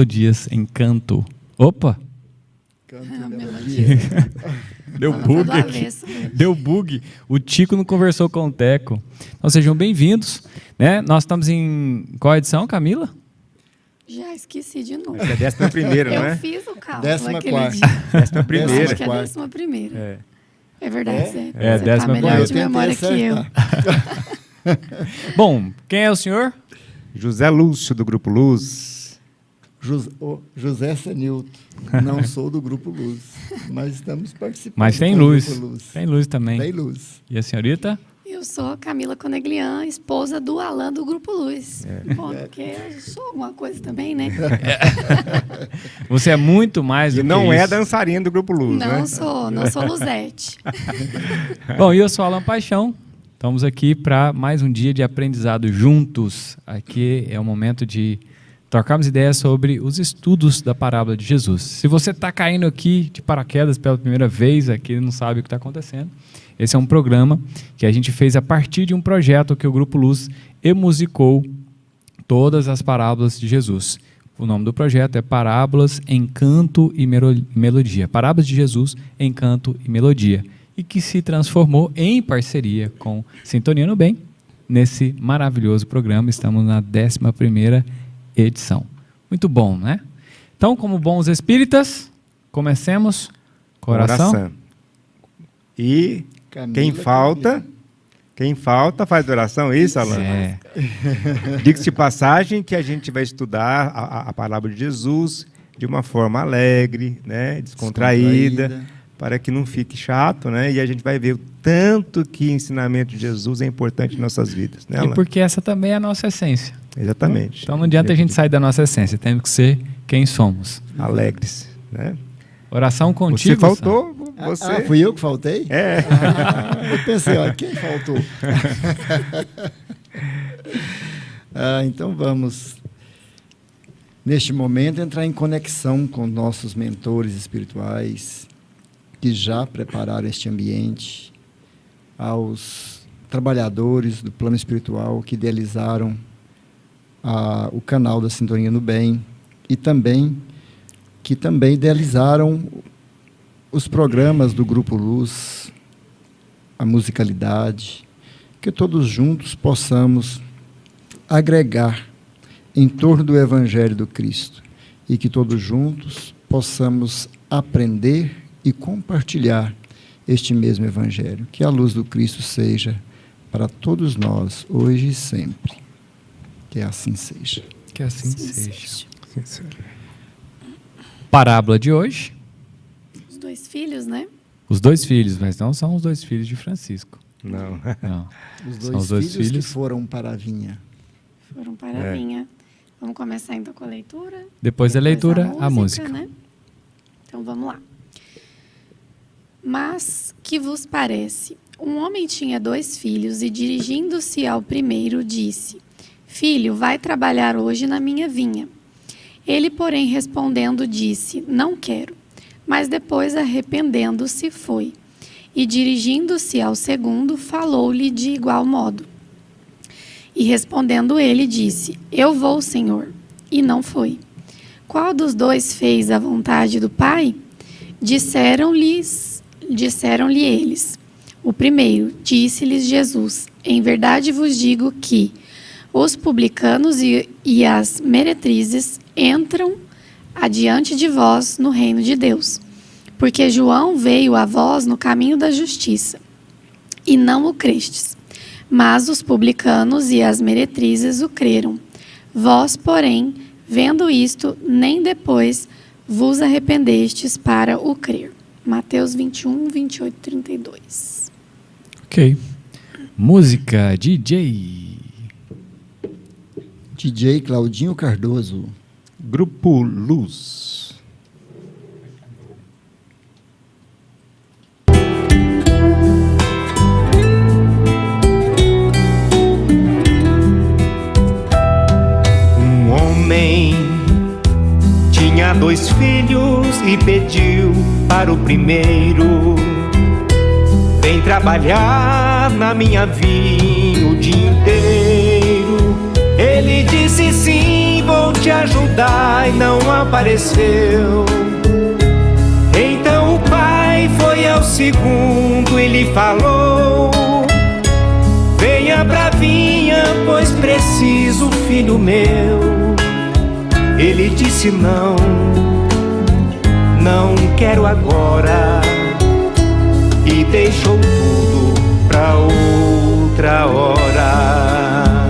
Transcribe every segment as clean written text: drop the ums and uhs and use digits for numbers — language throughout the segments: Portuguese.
Dias em canto. Opa! Deu bug aqui. Deu bug. O Tico não conversou com o Teco. Então sejam bem-vindos. Né? Nós estamos em qual edição, Camila? Já esqueci de novo. Acho que é 11ª, não é? Eu fiz o cálculo 14ª. aquele dia. 11ª. Acho que é 11ª. É. É verdade, Zé. É, você tá melhor de memória que eu. Bom, quem é o senhor? José Lúcio, do Grupo Luz. José Senilton. Não sou do Grupo Luz, mas estamos participando. Mas tem luz. Tem luz também. Tem luz. E a senhorita? Eu sou Camila Coneglian, esposa do Alan do Grupo Luz. Bom, porque eu sou alguma coisa também, né? Você é muito mais do que não isso. é dançarina do Grupo Luz, né? Não sou Luzete. Bom, e eu sou Alan Paixão. Estamos aqui para mais um dia de aprendizado juntos. Aqui é o momento de trocarmos ideias sobre os estudos da parábola de Jesus. Se você está caindo aqui de paraquedas pela primeira vez, aqui não sabe o que está acontecendo, esse é um programa que a gente fez a partir de um projeto que o Grupo Luz musicou todas as parábolas de Jesus. O nome do projeto é Parábolas em Canto e Melodia. Parábolas de Jesus em Canto e Melodia. E que se transformou em parceria com Sintonia no Bem, nesse maravilhoso programa. Estamos na 11ª edição. Muito bom, né? Então, como bons espíritas, comecemos com oração. E quem falta faz oração, isso, Alan? É. Diga-se de passagem que a gente vai estudar a palavra de Jesus de uma forma alegre, né? Descontraída, para que não fique chato, né? E a gente vai ver o tanto que o ensinamento de Jesus é importante em nossas vidas, né, Alan? E porque essa também é a nossa essência. Exatamente. Então não adianta a gente sair da nossa essência, temos que ser quem somos. Alegres, né? Oração contigo. Você faltou, Você? Fui eu que faltei? É. Eu pensei, ó, quem faltou? Então vamos, neste momento, entrar em conexão com nossos mentores espirituais que já prepararam este ambiente, aos trabalhadores do plano espiritual que idealizaram o canal da Sintonia no Bem e que também idealizaram os programas do Grupo Luz, a musicalidade, que todos juntos possamos agregar em torno do Evangelho do Cristo e que todos juntos possamos aprender e compartilhar este mesmo Evangelho. Que a luz do Cristo seja para todos nós, hoje e sempre. Que assim seja. Que assim seja. Parábola de hoje. Os 2 filhos, né? Os 2 filhos, mas não são os 2 filhos de Francisco. Não. Não. Os dois filhos que foram para a vinha. Foram para a vinha. Vamos começar então com a leitura. Depois da leitura, a música. Né? Então vamos lá. Mas que vos parece? Um homem tinha 2 filhos e, dirigindo-se ao primeiro, disse: Filho, vai trabalhar hoje na minha vinha. Ele, porém, respondendo, disse: Não quero. Mas depois, arrependendo-se, foi. E, dirigindo-se ao segundo, falou-lhe de igual modo. E, respondendo ele, disse: Eu vou, Senhor. E não foi. Qual dos 2 fez a vontade do Pai? Disseram-lhe eles. O primeiro. Disse-lhes Jesus: Em verdade vos digo que os publicanos e as meretrizes entram adiante de vós no reino de Deus. Porque João veio a vós no caminho da justiça, e não o crestes. Mas os publicanos e as meretrizes o creram. Vós, porém, vendo isto, nem depois vos arrependestes para o crer. Mateus 21, 28, 32. Ok. Música, DJ Claudinho Cardoso. Grupo Luz. Um homem tinha 2 filhos e pediu para o primeiro: Vem trabalhar na minha vinha o dia inteiro. Ele disse: Sim, vou te ajudar, e não apareceu. Então o pai foi ao segundo e lhe falou: Venha pra vinha, pois preciso, filho meu. Ele disse: Não, não quero agora. E deixou tudo pra outra hora.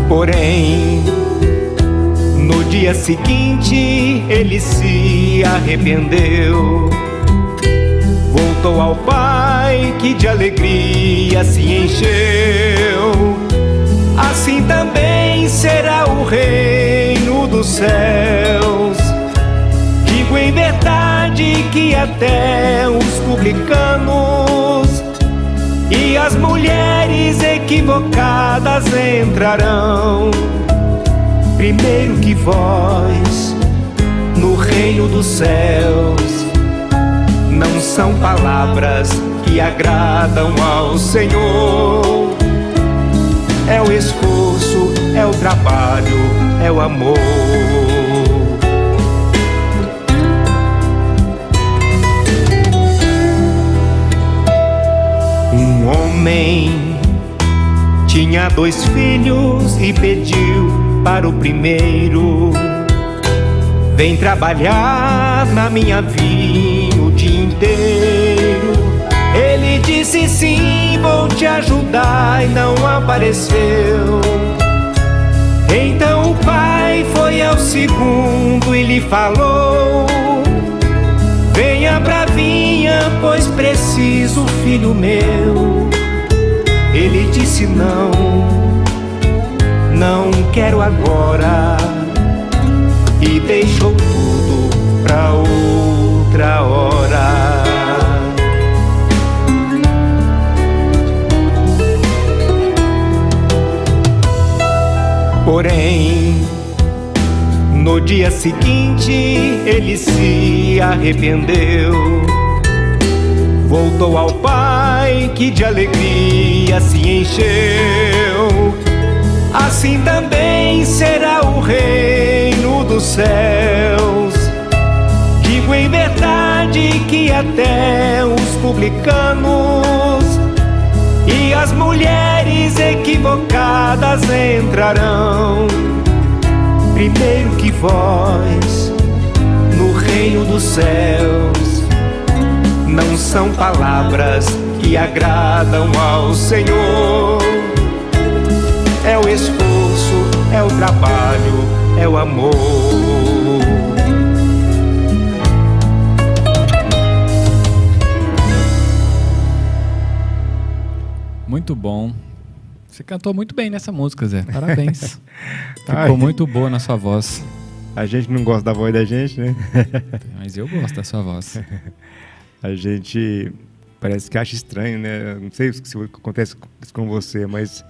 Porém, no dia seguinte, ele se arrependeu. Voltou ao pai, que de alegria se encheu. Assim também será o reino dos céus. Digo em verdade que até os publicanos e as mulheres equivocadas entrarão primeiro que vós no reino dos céus. Não são palavras que agradam ao Senhor. É o esforço, é o trabalho, é o amor. Um homem tinha 2 filhos e pediu para o primeiro: Vem trabalhar na minha vinha o dia inteiro. Ele disse: Sim, vou te ajudar, e não apareceu. Então o pai foi ao segundo e lhe falou: Venha pra vinha, pois preciso, filho meu. Ele disse: Não, não quero agora. deixou tudo pra outra hora. Porém, no dia seguinte ele se arrependeu, voltou ao Pai que de alegria se encheu. Assim também será o reino dos céus. Digo em verdade que até os publicanos e as mulheres equivocadas entrarão primeiro que vós no reino dos céus. Não são palavras que agradam ao Senhor. É o esforço, é o trabalho, é o amor. Muito bom. Você cantou muito bem nessa música, Zé. Parabéns. Ficou muito boa na sua voz. A gente não gosta da voz da gente, né? Mas eu gosto da sua voz. A gente parece que acha estranho, né? Não sei se acontece isso com você, mas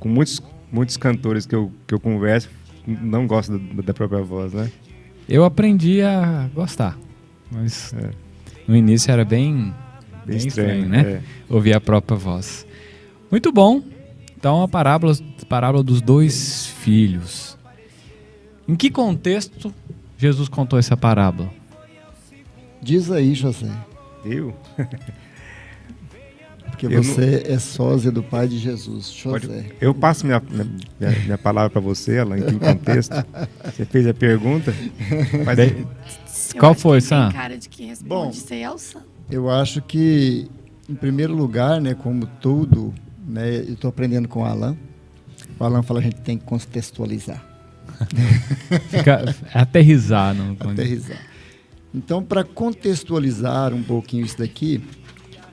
com muitos cantores que eu converso, não gostam da própria voz, né? Eu aprendi a gostar, mas no início era bem estranho, né? Ouvir a própria voz. Muito bom. Então, a parábola dos dois filhos. Em que contexto Jesus contou essa parábola? Diz aí, José. Eu? Porque você é sósia do pai de Jesus, José. Eu passo minha palavra para você, Alan, em que contexto? Você fez a pergunta? Qual foi, Sam? Tem cara de quem responde, sei é o Sam. Eu acho que, em primeiro lugar, né, como tudo, né, eu estou aprendendo com o Alan. O Alan fala que a gente tem que contextualizar. Aterrizar. Aterrizar. Então, para contextualizar um pouquinho isso daqui,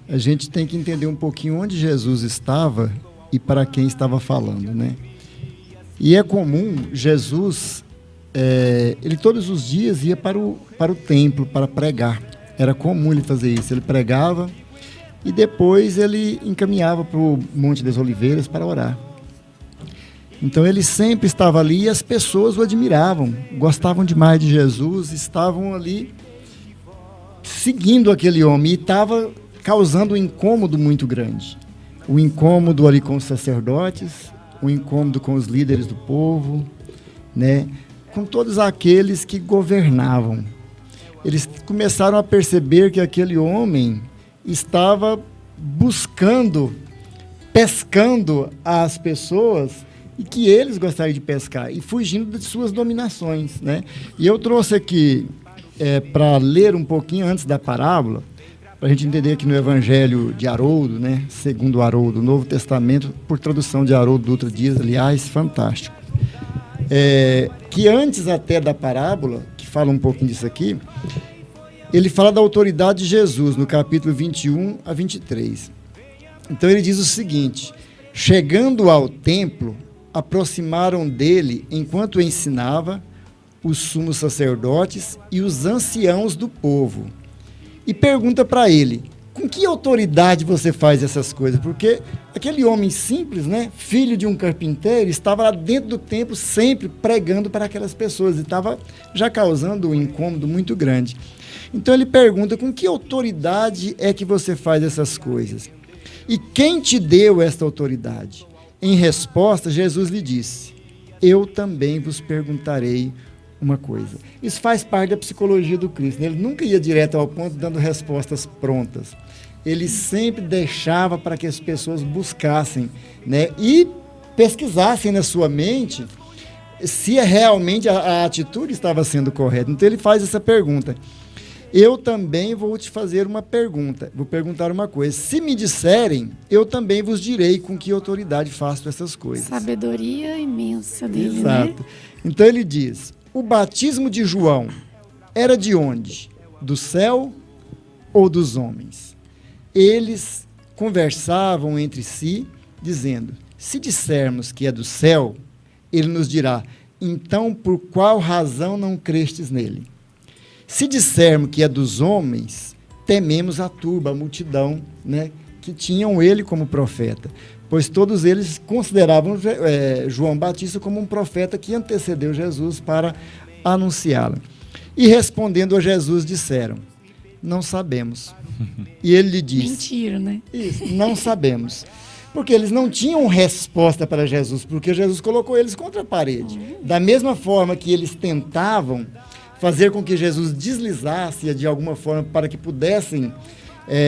a gente tem que entender um pouquinho onde Jesus estava e para quem estava falando, né? E é comum, Jesus, ele todos os dias ia para o templo para pregar. Era comum ele fazer isso. Ele pregava e depois ele encaminhava para o Monte das Oliveiras para orar. Então ele sempre estava ali e as pessoas o admiravam, gostavam demais de Jesus, estavam ali seguindo aquele homem e estava causando um incômodo muito grande. O incômodo ali com os sacerdotes, o incômodo com os líderes do povo, né? Com todos aqueles que governavam. Eles começaram a perceber que aquele homem estava pescando as pessoas e que eles gostariam de pescar e fugindo de suas dominações, né? E eu trouxe aqui para ler um pouquinho antes da parábola, para a gente entender que no Evangelho de Haroldo, né, segundo Haroldo, Novo Testamento, por tradução de Haroldo Dutra Dias, aliás, fantástico. Que antes até da parábola, que fala um pouquinho disso aqui, ele fala da autoridade de Jesus, no capítulo 21 a 23. Então ele diz o seguinte: chegando ao templo, aproximaram dele, enquanto ensinava, os sumos sacerdotes e os anciãos do povo. E pergunta para ele: com que autoridade você faz essas coisas? Porque aquele homem simples, né, filho de um carpinteiro, estava lá dentro do templo sempre pregando para aquelas pessoas e estava já causando um incômodo muito grande. Então ele pergunta: com que autoridade é que você faz essas coisas? E quem te deu esta autoridade? Em resposta, Jesus lhe disse: eu também vos perguntarei uma coisa. Isso faz parte da psicologia do Cristo, né? Ele nunca ia direto ao ponto dando respostas prontas. Ele sempre deixava para que as pessoas buscassem, né, e pesquisassem na sua mente se realmente a atitude estava sendo correta. Então ele faz essa pergunta: eu também vou te fazer uma pergunta, vou perguntar uma coisa. Se me disserem, eu também vos direi com que autoridade faço essas coisas. Sabedoria imensa dele, exato, né? Então ele diz: o batismo de João era de onde? Do céu ou dos homens? Eles conversavam entre si, dizendo: se dissermos que é do céu, ele nos dirá: então por qual razão não crestes nele? Se dissermos que é dos homens, tememos a turba, a multidão, né, que tinham ele como profeta, pois todos eles consideravam João Batista como um profeta que antecedeu Jesus para anunciá-lo. E respondendo a Jesus, disseram: não sabemos. E ele lhe disse... Mentira, né? Isso, não sabemos. Porque eles não tinham resposta para Jesus, porque Jesus colocou eles contra a parede. Da mesma forma que eles tentavam fazer com que Jesus deslizasse de alguma forma para que pudessem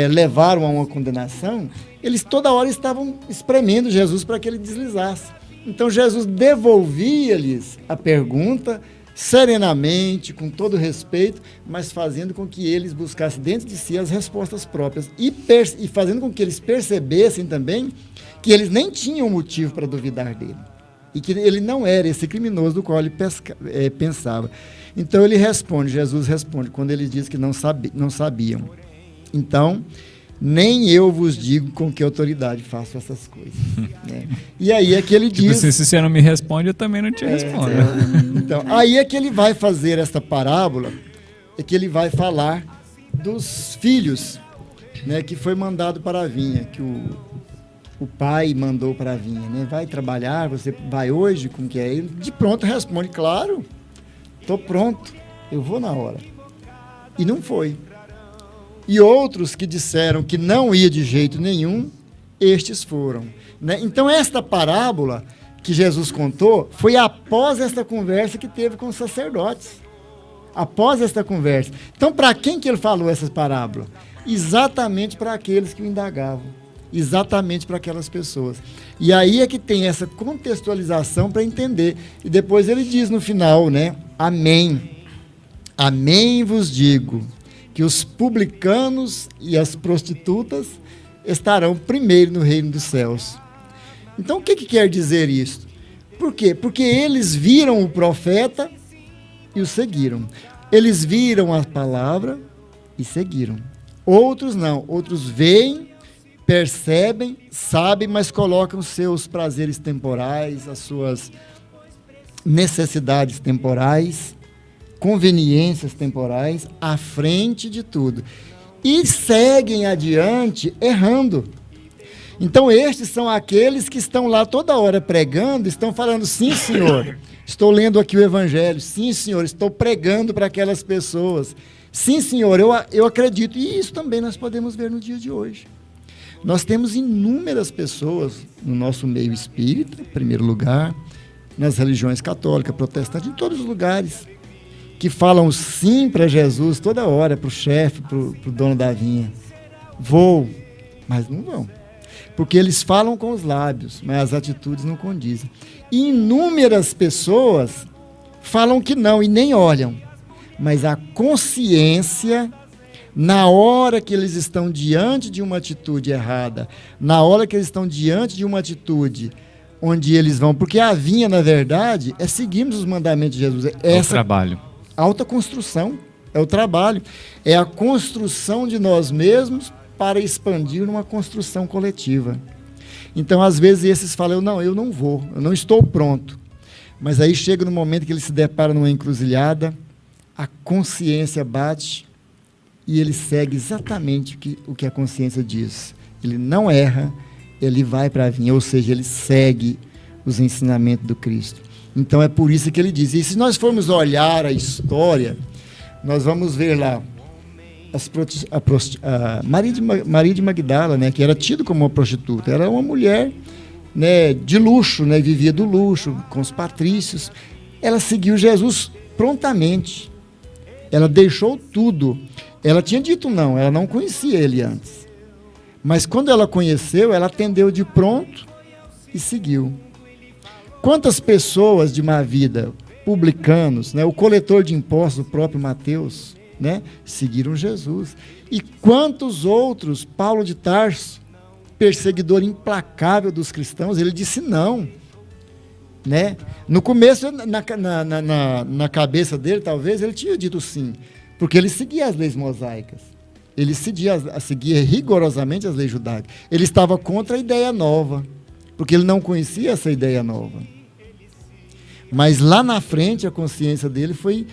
levar a uma condenação, eles toda hora estavam espremendo Jesus para que ele deslizasse. Então Jesus devolvia-lhes a pergunta serenamente, com todo respeito, mas fazendo com que eles buscassem dentro de si as respostas próprias e fazendo com que eles percebessem também que eles nem tinham motivo para duvidar dele e que ele não era esse criminoso do qual ele pensava. Então ele responde, Jesus responde, quando ele diz que não sabiam. Então, nem eu vos digo com que autoridade faço essas coisas. Né? E aí é que ele diz... Se você não me responde, eu também não te respondo. Então, aí é que ele vai fazer esta parábola, é que ele vai falar dos filhos, né, que foi mandado para a vinha, que o pai mandou para a vinha. Né? Vai trabalhar, você vai hoje, como que é? Ele de pronto responde, claro, estou pronto, eu vou na hora. E não foi. E outros que disseram que não ia de jeito nenhum, estes foram. Né? Então, esta parábola que Jesus contou foi após esta conversa que teve com os sacerdotes. Após esta conversa. Então, para quem que ele falou essa parábola? Exatamente para aqueles que o indagavam. Exatamente para aquelas pessoas. E aí é que tem essa contextualização para entender. E depois ele diz no final, né? Amém. Amém vos digo, que os publicanos e as prostitutas estarão primeiro no reino dos céus. Então, o que quer dizer isso? Por quê? Porque eles viram o profeta e o seguiram. Eles viram a palavra e seguiram. Outros não. Outros veem, percebem, sabem, mas colocam os seus prazeres temporais, as suas necessidades temporais, conveniências temporais à frente de tudo e seguem adiante errando. Então estes são aqueles que estão lá toda hora pregando, estão falando, sim senhor, estou lendo aqui o evangelho, sim senhor, estou pregando para aquelas pessoas, sim senhor, eu acredito. E isso também nós podemos ver no dia de hoje. Nós temos inúmeras pessoas no nosso meio espírita, em primeiro lugar, nas religiões católica, protestante, em todos os lugares, que falam sim para Jesus toda hora, para o chefe, para o dono da vinha. Vou, mas não vão. Porque eles falam com os lábios, mas as atitudes não condizem. E inúmeras pessoas falam que não e nem olham. Mas a consciência, na hora que eles estão diante de uma atitude errada, na hora que eles estão diante de uma atitude onde eles vão... Porque a vinha, na verdade, é seguirmos os mandamentos de Jesus. É o trabalho. Alta construção, é o trabalho, é a construção de nós mesmos para expandir numa construção coletiva. Então, às vezes, esses falam, não, eu não vou, eu não estou pronto. Mas aí chega no momento que ele se depara numa encruzilhada, a consciência bate e ele segue exatamente o que a consciência diz. Ele não erra, ele vai para a vinha, ou seja, ele segue os ensinamentos do Cristo. Então é por isso que ele diz. E se nós formos olhar a história, nós vamos ver lá Maria de Magdala, né, que era tida como uma prostituta, era uma mulher, né, de luxo, né, vivia do luxo, com os patrícios. Ela seguiu Jesus prontamente. Ela deixou tudo. Ela tinha dito não, ela não conhecia ele antes. Mas quando ela conheceu, ela atendeu de pronto e seguiu. Quantas pessoas de má vida, publicanos, né, o coletor de impostos, o próprio Mateus, né, seguiram Jesus. E quantos outros, Paulo de Tarso, perseguidor implacável dos cristãos, ele disse não. Né? No começo, na cabeça dele, talvez, ele tinha dito sim, porque ele seguia as leis mosaicas. Ele seguia rigorosamente as leis judaicas. Ele estava contra a ideia nova, porque ele não conhecia essa ideia nova. Mas lá na frente, a consciência dele foi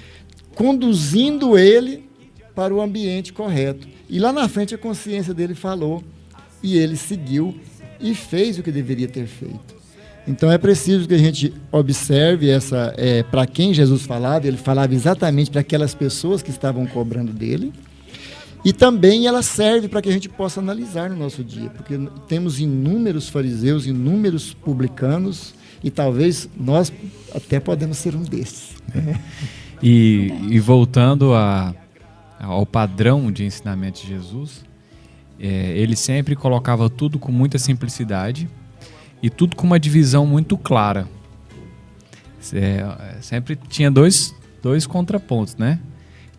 conduzindo ele para o ambiente correto. E lá na frente, a consciência dele falou, e ele seguiu e fez o que deveria ter feito. Então, é preciso que a gente observe para quem Jesus falava. Ele falava exatamente para aquelas pessoas que estavam cobrando dele. E também ela serve para que a gente possa analisar no nosso dia, porque temos inúmeros fariseus, inúmeros publicanos, e talvez nós até podemos ser um desses. E voltando ao padrão de ensinamento de Jesus, ele sempre colocava tudo com muita simplicidade e tudo com uma divisão muito clara. Sempre tinha dois contrapontos, né?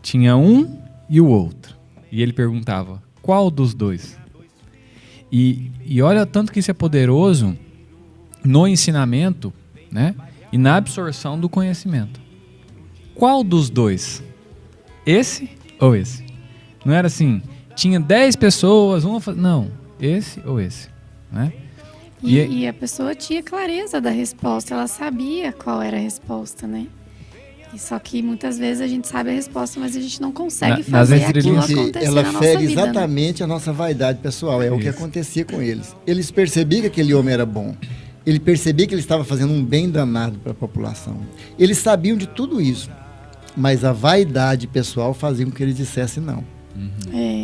Tinha um e o outro. E ele perguntava, qual dos dois? E olha tanto que isso é poderoso no ensinamento, né? E na absorção do conhecimento. Qual dos dois? Esse ou esse? Não era assim, tinha 10 pessoas, não, esse ou esse, né? E a pessoa tinha clareza da resposta, ela sabia qual era a resposta, né? Só que muitas vezes a gente sabe a resposta, mas a gente não consegue fazer aquilo acontecer ela na nossa fere vida, exatamente, né? A nossa vaidade pessoal. É o que acontecia com eles. Eles percebiam que aquele homem era bom. Ele percebia que ele estava fazendo um bem danado para a população. Eles sabiam de tudo isso. Mas a vaidade pessoal fazia com que eles dissessem não.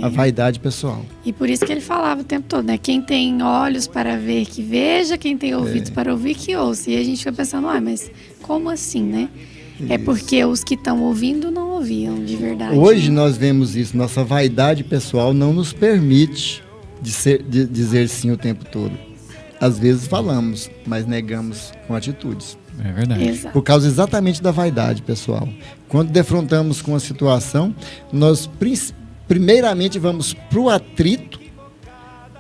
A vaidade pessoal. E por isso que ele falava o tempo todo, né? Quem tem olhos para ver, que veja. Quem tem ouvidos para ouvir, que ouça. E a gente fica pensando, mas como assim, né? É porque os que estão ouvindo não ouviam de verdade. Hoje nós vemos isso. Nossa vaidade pessoal não nos permite dizer sim o tempo todo. Às vezes falamos, mas negamos com atitudes. É verdade. Exato. Por causa exatamente da vaidade pessoal. Quando defrontamos com a situação, nós primeiramente vamos para o atrito.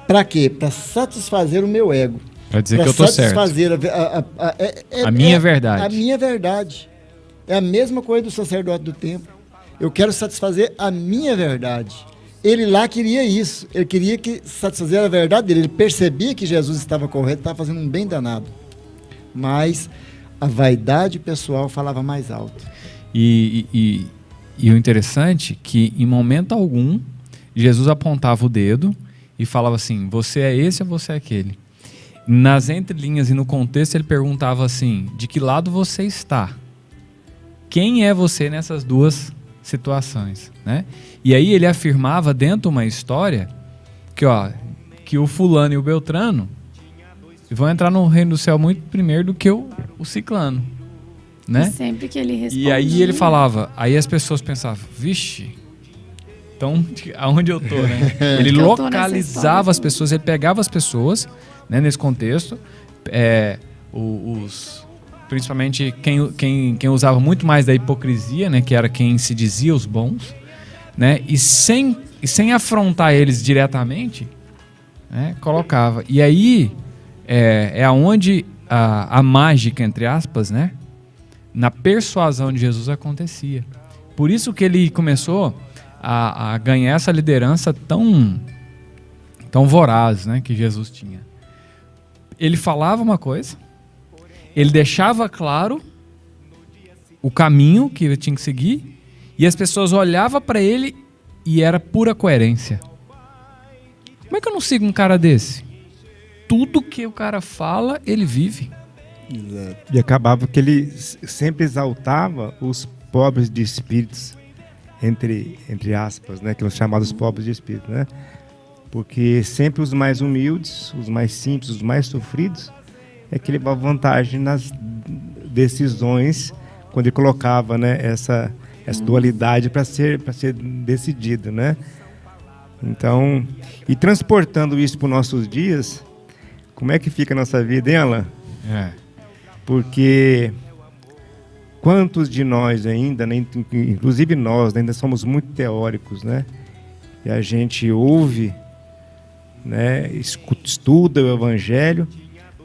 Para quê? Para satisfazer o meu ego. Para dizer que eu estou certo. Para satisfazer a minha verdade. A minha verdade. É a mesma coisa do sacerdote do templo. Eu quero satisfazer a minha verdade. Ele lá queria isso. Ele queria satisfazer a verdade dele. Ele percebia que Jesus estava correto, estava fazendo um bem danado. Mas a vaidade pessoal falava mais alto. E o interessante é que, em momento algum, Jesus apontava o dedo e falava assim, você é esse ou você é aquele? Nas entrelinhas e no contexto, ele perguntava assim, de que lado você está? Quem é você nessas duas situações, né? E aí ele afirmava dentro de uma história que o fulano e o beltrano vão entrar no reino do céu muito primeiro do que o ciclano, né? E sempre que ele respondia... E aí ele falava, aí as pessoas pensavam, vixe, então aonde eu tô, né? Ele localizava as pessoas, ele pegava as pessoas, né, nesse contexto, principalmente quem usava muito mais da hipocrisia, né, que era quem se dizia os bons, né, e sem afrontar eles diretamente, né, colocava. E aí é aonde a mágica, entre aspas, né, na persuasão de Jesus acontecia. Por isso que ele começou a ganhar essa liderança tão voraz, né, que Jesus tinha. Ele falava uma coisa, ele deixava claro o caminho que ele tinha que seguir e as pessoas olhavam para ele e era pura coerência. Como é que eu não sigo um cara desse? Tudo que o cara fala, ele vive. Exato. E acabava que ele sempre exaltava os pobres de espíritos, entre aspas, né, que são chamados pobres de espírito, né? Porque sempre os mais humildes, os mais simples, os mais sofridos, é que ele levava vantagem nas decisões, quando ele colocava, né, essa dualidade para ser decidido, né? Então, e transportando isso para os nossos dias, como é que fica a nossa vida, hein, Alan? Porque quantos de nós ainda, né, inclusive nós, ainda somos muito teóricos, né? E a gente ouve, né, estuda o Evangelho,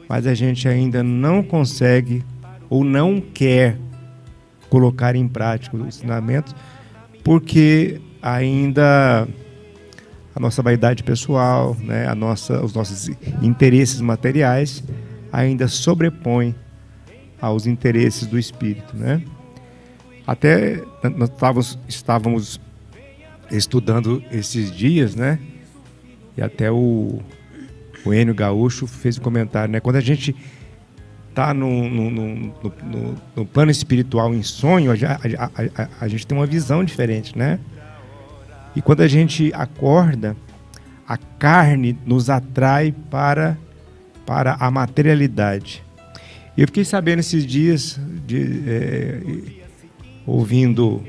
mas a gente ainda não consegue ou não quer colocar em prática os ensinamentos, porque ainda a nossa vaidade pessoal, né, os nossos interesses materiais ainda sobrepõem aos interesses do espírito, né? Até nós estávamos estudando esses dias, né? E até o Enio Gaúcho fez um comentário, né? Quando a gente está no plano espiritual em sonho, a gente tem uma visão diferente, né? E quando a gente acorda, a carne nos atrai para a materialidade. E eu fiquei sabendo esses dias, ouvindo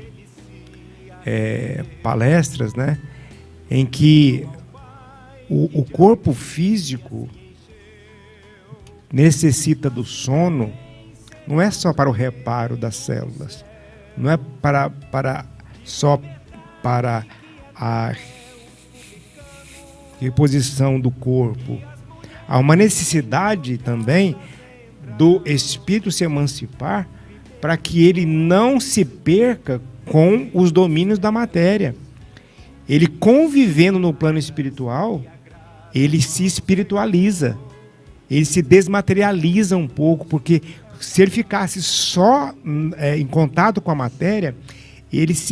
palestras, né, em que o corpo físico necessita do sono, não é só para o reparo das células, não é só para a reposição do corpo. Há uma necessidade também do espírito se emancipar para que ele não se perca com os domínios da matéria. Ele, convivendo no plano espiritual, ele se espiritualiza, ele se desmaterializa um pouco, porque se ele ficasse só em contato com a matéria,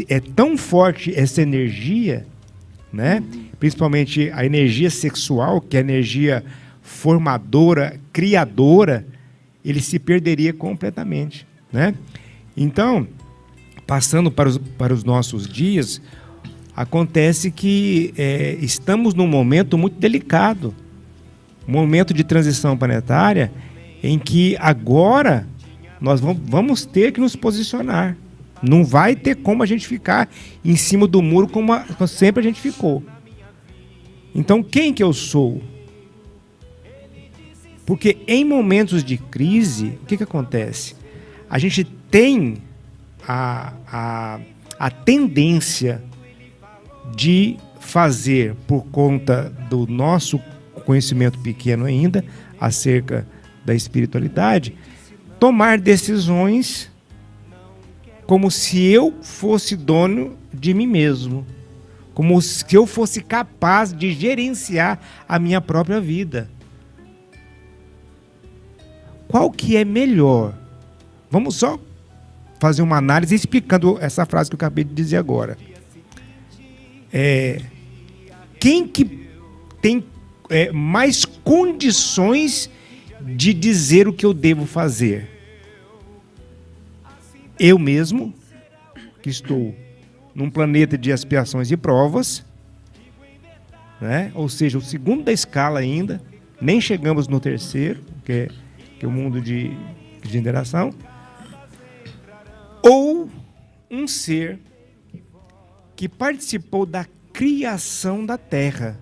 é tão forte essa energia, né? Principalmente a energia sexual, que é a energia formadora, criadora, ele se perderia completamente, né? Então, passando para os nossos dias, acontece que estamos num momento muito delicado, um momento de transição planetária, em que agora nós vamos ter que nos posicionar. Não vai ter como a gente ficar em cima do muro como sempre a gente ficou. Então, quem que eu sou? Porque em momentos de crise, o que acontece? A gente tem a tendência de fazer, por conta do nosso conhecimento pequeno ainda, acerca da espiritualidade, tomar decisões como se eu fosse dono de mim mesmo, como se eu fosse capaz de gerenciar a minha própria vida. Qual que é melhor? Vamos só fazer uma análise explicando essa frase que eu acabei de dizer agora. Quem que tem mais condições de dizer o que eu devo fazer? Eu mesmo, que estou num planeta de expiações e provas, né? Ou seja, o segundo da escala ainda, nem chegamos no terceiro, que é o mundo de regeneração, ou um ser que participou da criação da Terra,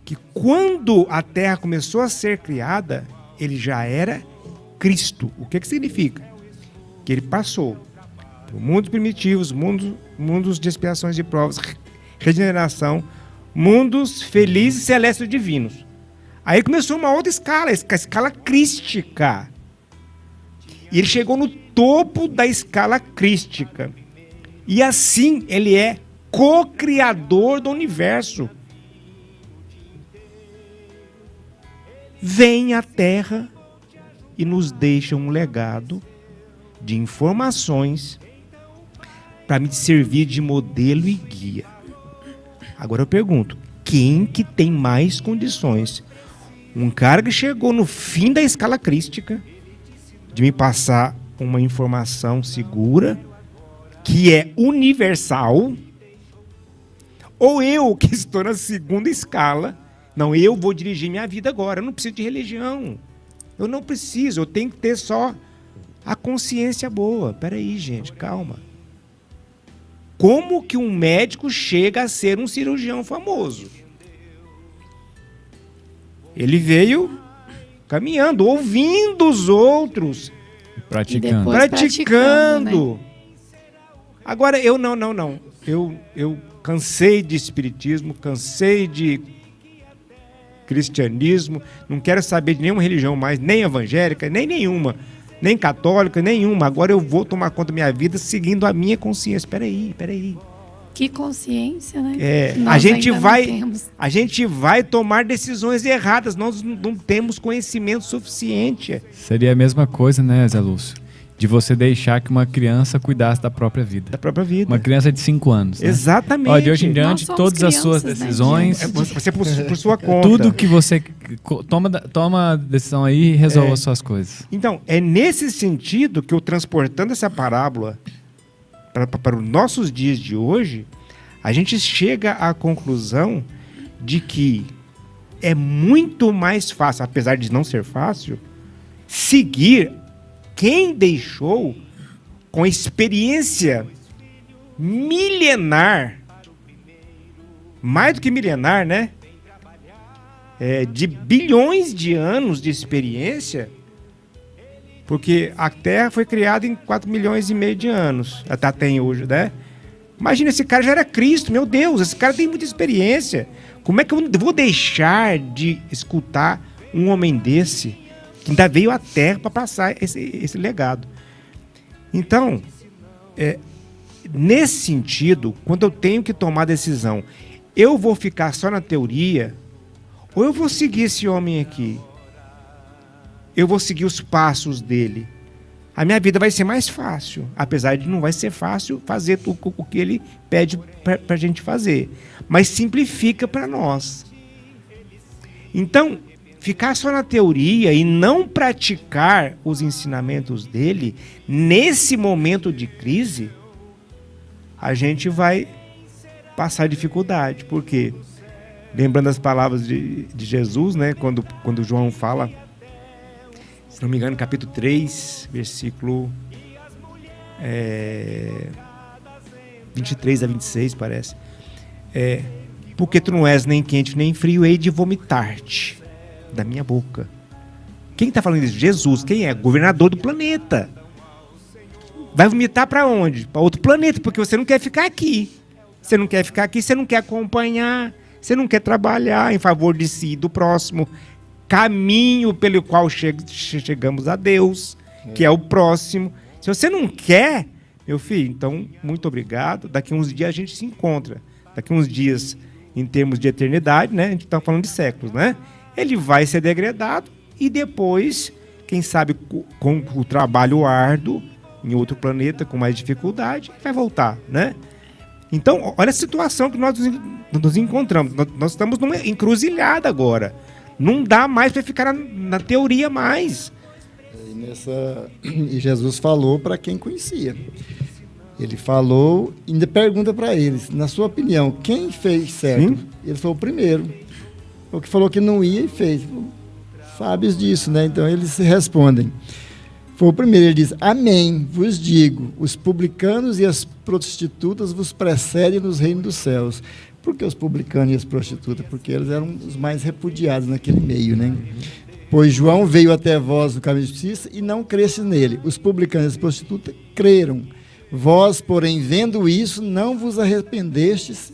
que quando a Terra começou a ser criada, ele já era Cristo. O que significa? Que ele passou por mundos primitivos, mundos de expiações e provas, regeneração, mundos felizes, celestes divinos. Aí começou uma outra escala, a escala crística. E ele chegou no topo da escala crística. E assim ele é co-criador do universo. Vem à Terra e nos deixa um legado de informações para me servir de modelo e guia. Agora eu pergunto, quem que tem mais condições? Um cara que chegou no fim da escala crística de me passar uma informação segura, que é universal, ou eu que estou na segunda escala, não, eu vou dirigir minha vida agora, eu não preciso de religião, eu não preciso, eu tenho que ter só a consciência boa. Peraí, gente, calma. Como que um médico chega a ser um cirurgião famoso? Ele veio caminhando, ouvindo os outros, praticando. Né? Agora, eu não. Eu cansei de espiritismo, cansei de cristianismo, não quero saber de nenhuma religião mais, nem evangélica, nem nenhuma, nem católica, nenhuma. Agora eu vou tomar conta da minha vida seguindo a minha consciência. Peraí. Que consciência, né? A gente ainda vai, não temos. a gente vai tomar decisões erradas. Nós não temos conhecimento suficiente. Seria a mesma coisa, né, Zé Lúcio? De você deixar que uma criança cuidasse da própria vida. Da própria vida. Uma criança de 5 anos. Né? Exatamente. Ó, de hoje em diante, Nós somos todas as suas crianças, né, decisões, diante Você por sua conta. tudo que você toma a decisão aí e resolva as suas coisas. Então, é nesse sentido que eu, transportando essa parábola para os nossos dias de hoje, a gente chega à conclusão de que é muito mais fácil, apesar de não ser fácil, seguir quem deixou com experiência milenar, mais do que milenar, né? De bilhões de anos de experiência, porque a Terra foi criada em 4 milhões e meio de anos, até tem hoje, né? Imagina, esse cara já era Cristo, meu Deus, esse cara tem muita experiência. Como é que eu vou deixar de escutar um homem desse, que ainda veio à Terra para passar esse legado? Então, nesse sentido, quando eu tenho que tomar decisão, eu vou ficar só na teoria, ou eu vou seguir esse homem aqui? Eu vou seguir os passos dele. A minha vida vai ser mais fácil, apesar de não vai ser fácil fazer o que ele pede para a gente fazer, mas simplifica para nós. Então, ficar só na teoria e não praticar os ensinamentos dele, nesse momento de crise, a gente vai passar dificuldade. Por quê? Lembrando as palavras de Jesus, né? Quando João fala, se não me engano, capítulo 3, versículo 23 a 26, parece. Porque tu não és nem quente nem frio, hei de vomitar-te da minha boca. Quem está falando isso? Jesus. Quem é? Governador do planeta. Vai vomitar para onde? Para outro planeta, porque você não quer ficar aqui. Você não quer ficar aqui, você não quer acompanhar, você não quer trabalhar em favor de si e do próximo. Caminho pelo qual chegamos a Deus, que é o próximo. Se você não quer, meu filho, então, muito obrigado. Daqui uns dias a gente se encontra. Daqui uns dias, em termos de eternidade, né? A gente está falando de séculos, né? Ele vai ser degradado e depois, quem sabe, com o trabalho árduo, em outro planeta, com mais dificuldade, vai voltar, né? Então, olha a situação que nós nos encontramos. Nós estamos numa encruzilhada agora. Não dá mais para ficar na teoria mais. E Jesus falou para quem conhecia. Ele falou, ainda pergunta para eles, na sua opinião, quem fez certo? Ele foi o primeiro. O que falou que não ia e fez. Sábios disso, né? Então eles respondem. Foi o primeiro, ele diz, amém, vos digo, os publicanos e as prostitutas vos precedem nos reinos dos céus. Por que os publicanos e as prostitutas? Porque eles eram os mais repudiados naquele meio, né? Pois João veio até vós no caminho de justiça e não cresce nele. Os publicanos e as prostitutas creram. Vós, porém, vendo isso, não vos arrependestes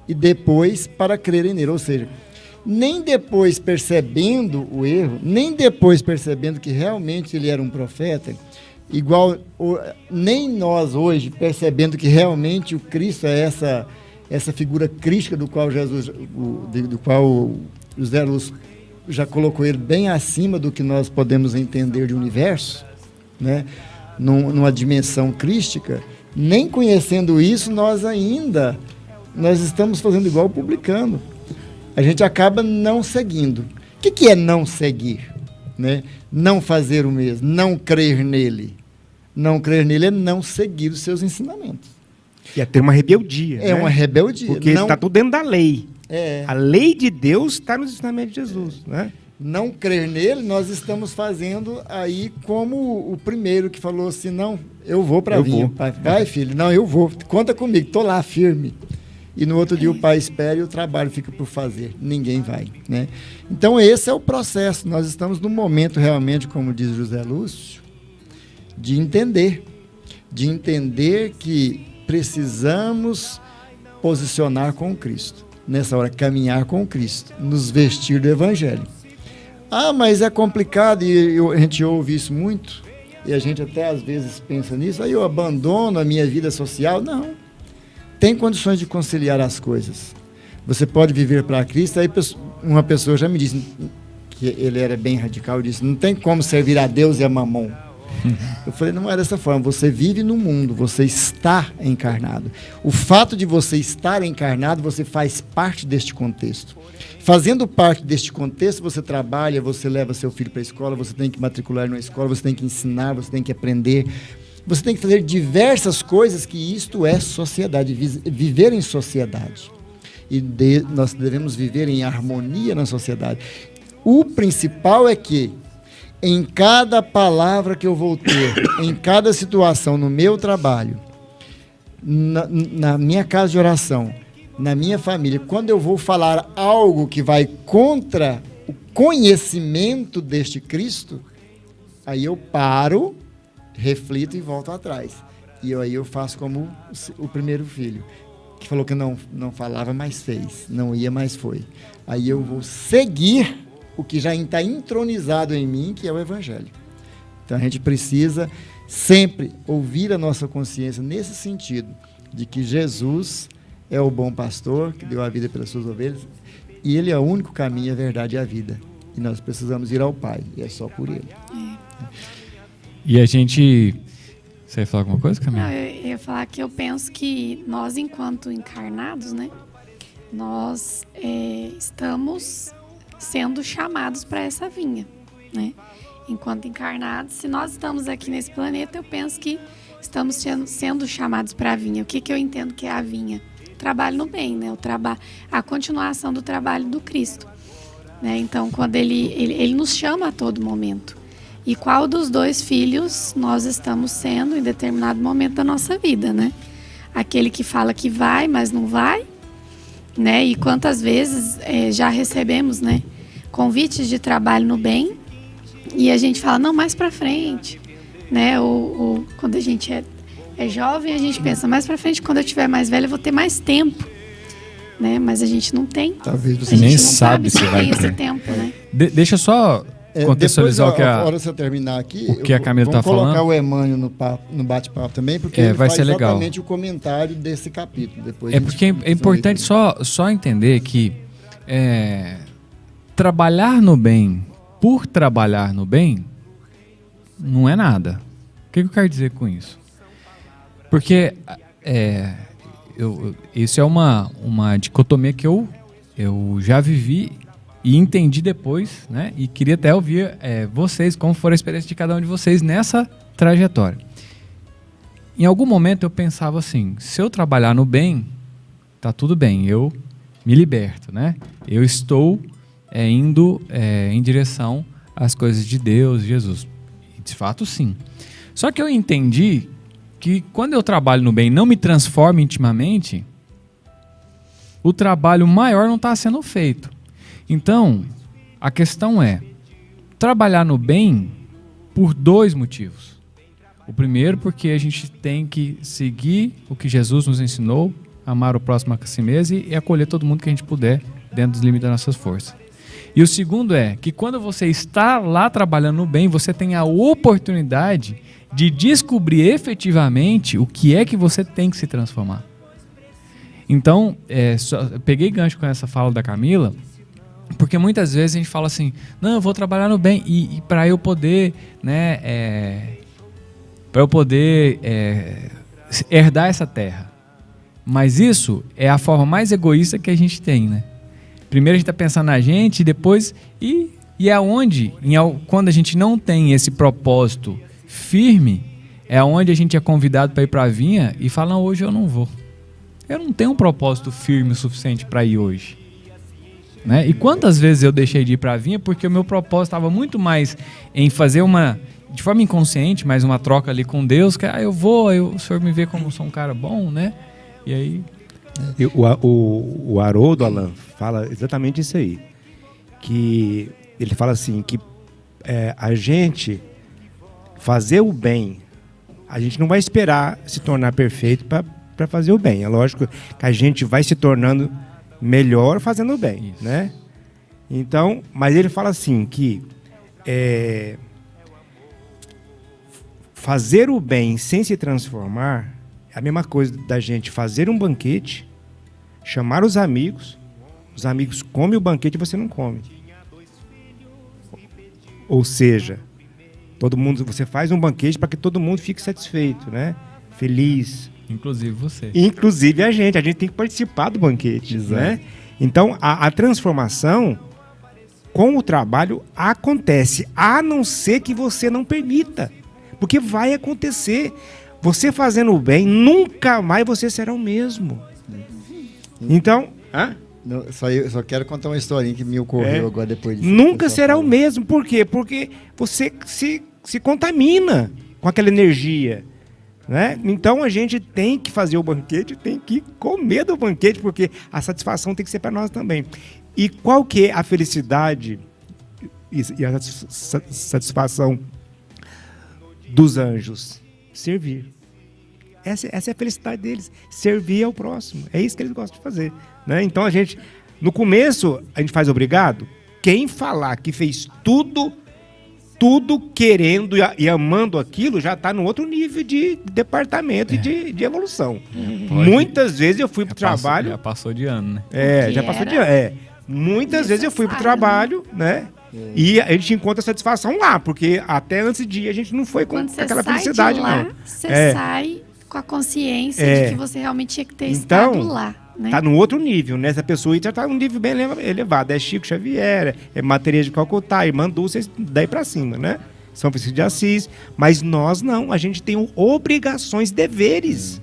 e depois para crerem nele. Ou seja, nem depois percebendo o erro, nem depois percebendo que realmente ele era um profeta, nem nós hoje percebendo que realmente o Cristo é essa figura crística do qual do qual o José Lúcio já colocou ele bem acima do que nós podemos entender de universo, né? Numa dimensão crística, nem conhecendo isso, nós estamos fazendo igual o publicano. A gente acaba não seguindo. O que é não seguir? Né? Não fazer o mesmo, não crer nele. Não crer nele é não seguir os seus ensinamentos. E é ter uma rebeldia. É, né? Uma rebeldia. Porque está tudo dentro da lei. É. A lei de Deus está nos ensinamentos de Jesus. Né? Não crer nele, nós estamos fazendo aí como o primeiro que falou assim, não, eu vou para a vinha. Pai, vai, filho, não, eu vou, conta comigo, estou lá firme. E no outro dia o pai espera e o trabalho fica por fazer. Ninguém vai, né? Então esse é o processo. Nós estamos num momento realmente, como diz José Lúcio, de entender que precisamos posicionar com Cristo. Nessa hora, caminhar com Cristo, nos vestir do Evangelho. Ah, mas é complicado, e a gente ouve isso muito, e a gente até às vezes pensa nisso, aí eu abandono a minha vida social. Não. tem condições de conciliar as coisas. Você pode viver para Cristo. Aí uma pessoa já me disse, que ele era bem radical, disse, não tem como servir a Deus e a mamon. Eu falei, não é dessa forma, você vive no mundo, você está encarnado. O fato de você estar encarnado, você faz parte deste contexto. Fazendo parte deste contexto, você trabalha, você leva seu filho para a escola, você tem que matricular numa escola, você tem que ensinar, você tem que aprender, você tem que fazer diversas coisas, que isto é sociedade, viver em sociedade. E nós devemos viver em harmonia na sociedade. O principal é que, em cada palavra que eu vou ter, em cada situação, no meu trabalho, na minha casa de oração, na minha família, quando eu vou falar algo que vai contra o conhecimento deste Cristo, aí eu paro, reflito e volto atrás. E aí eu faço como o primeiro filho, que falou que não falava, mas fez, não ia, mas foi. Aí eu vou seguir o que já está entronizado em mim, que é o Evangelho. Então a gente precisa sempre ouvir a nossa consciência nesse sentido, de que Jesus é o bom pastor, que deu a vida pelas suas ovelhas, e Ele é o único caminho, a verdade e a vida. E nós precisamos ir ao Pai, e é só por Ele. E a gente... Você ia falar alguma coisa, Camila? Não, eu ia falar que eu penso que nós, enquanto encarnados, né, nós estamos sendo chamados para essa vinha, né? Enquanto encarnados, se nós estamos aqui nesse planeta, eu penso que estamos sendo chamados para a vinha. O que eu entendo que é a vinha? O trabalho no bem, né? A continuação do trabalho do Cristo, né? Então, quando ele nos chama a todo momento. E qual dos dois filhos nós estamos sendo em determinado momento da nossa vida, né? Aquele que fala que vai, mas não vai, né? E quantas vezes já recebemos, né, convites de trabalho no bem, e a gente fala, não, mais pra frente, né? Ou quando a gente é jovem, a gente pensa, mais pra frente, quando eu tiver mais velho, eu vou ter mais tempo, né? Mas a gente não tem. Talvez você nem não sabe se vai tem ter esse tempo, né? Deixa só contextualizar depois, o que a... hora se eu terminar aqui, o que a Camila está falando. Vamos colocar o Emmanuel no bate-papo também, porque ele vai faz ser legal. Exatamente o comentário desse capítulo. Depois porque é importante só entender que trabalhar no bem por trabalhar no bem não é nada. O que eu quero dizer com isso? Porque isso é uma dicotomia que eu já vivi e entendi depois, né? E queria até ouvir vocês, como foi a experiência de cada um de vocês nessa trajetória. Em algum momento eu pensava assim, se eu trabalhar no bem, tá tudo bem, eu me liberto, né? Eu estou indo em direção às coisas de Deus, Jesus. E de fato, sim. Só que eu entendi que quando eu trabalho no bem e não me transformo intimamente, o trabalho maior não está sendo feito. Então, a questão é trabalhar no bem por dois motivos. O primeiro, porque a gente tem que seguir o que Jesus nos ensinou, amar o próximo a si mesmo e acolher todo mundo que a gente puder dentro dos limites das nossas forças. E o segundo é que quando você está lá trabalhando no bem, você tem a oportunidade de descobrir efetivamente o que é que você tem que se transformar. Então, peguei gancho com essa fala da Camila, porque muitas vezes a gente fala assim, não, eu vou trabalhar no bem e para eu poder, né, herdar essa terra. Mas isso é a forma mais egoísta que a gente tem, né? Primeiro a gente está pensando na gente, depois... E é onde, quando a gente não tem esse propósito firme, é onde a gente é convidado para ir para a vinha e fala, não, hoje eu não vou. Eu não tenho um propósito firme o suficiente para ir hoje. Né? E quantas vezes eu deixei de ir para a vinha porque o meu propósito estava muito mais em fazer de forma inconsciente, mas uma troca ali com Deus, que eu vou, o Senhor me vê como sou um cara bom, né? E aí... O Haroldo, Alan, fala exatamente isso aí. Que ele fala assim, que a gente fazer o bem, a gente não vai esperar se tornar perfeito para fazer o bem. É lógico que a gente vai se tornando melhor fazendo o bem, isso, né? Então, mas ele fala assim que fazer o bem sem se transformar É a mesma coisa da gente fazer um banquete, chamar os amigos comem o banquete e você não come. Ou seja, você faz um banquete para que todo mundo fique satisfeito, né? Feliz. Inclusive você. Inclusive a gente tem que participar do banquete, né? Então, a transformação com o trabalho acontece, a não ser que você não permita. Porque vai acontecer. Você fazendo o bem, nunca mais você será o mesmo. Então... Eu só quero contar uma historinha que me ocorreu agora depois disso. Nunca será o mesmo. Por quê? Porque você se contamina com aquela energia. Né? Então a gente tem que fazer o banquete, tem que comer do banquete, porque a satisfação tem que ser para nós também. E qual que é a felicidade e a satisfação dos anjos? Servir. Essa é a felicidade deles, servir ao próximo. É isso que eles gostam de fazer. Né? Então no começo, a gente faz obrigado. Quem falar que fez tudo querendo e amando aquilo, já está no outro nível de departamento e de evolução. Muitas vezes eu fui para o trabalho... Já passou de ano, né? Já passou de ano. Muitas vezes eu fui para o trabalho, né? E a gente encontra satisfação lá, porque até antes de ir a gente não foi com aquela felicidade, lá, não. Você sai com a consciência de que você realmente tinha que ter estado lá. Né? Tá no outro nível, né? Essa pessoa já tá num nível bem elevado. É Chico Xavier, é Maria Teresa de Calcutá, Irmã Dulce, daí para cima, né? São Francisco de Assis. Mas nós não, a gente tem obrigações, deveres.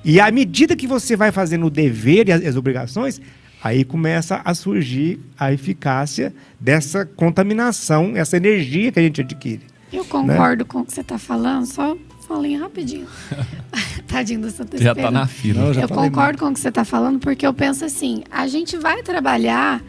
E à medida que você vai fazendo o dever e as obrigações, aí começa a surgir a eficácia dessa contaminação, essa energia que a gente adquire. Eu concordo com o que você está falando, só falei rapidinho. Tadinho do Santo Já está na fila. Eu concordo com o que você está falando, porque eu penso assim, a gente vai trabalhar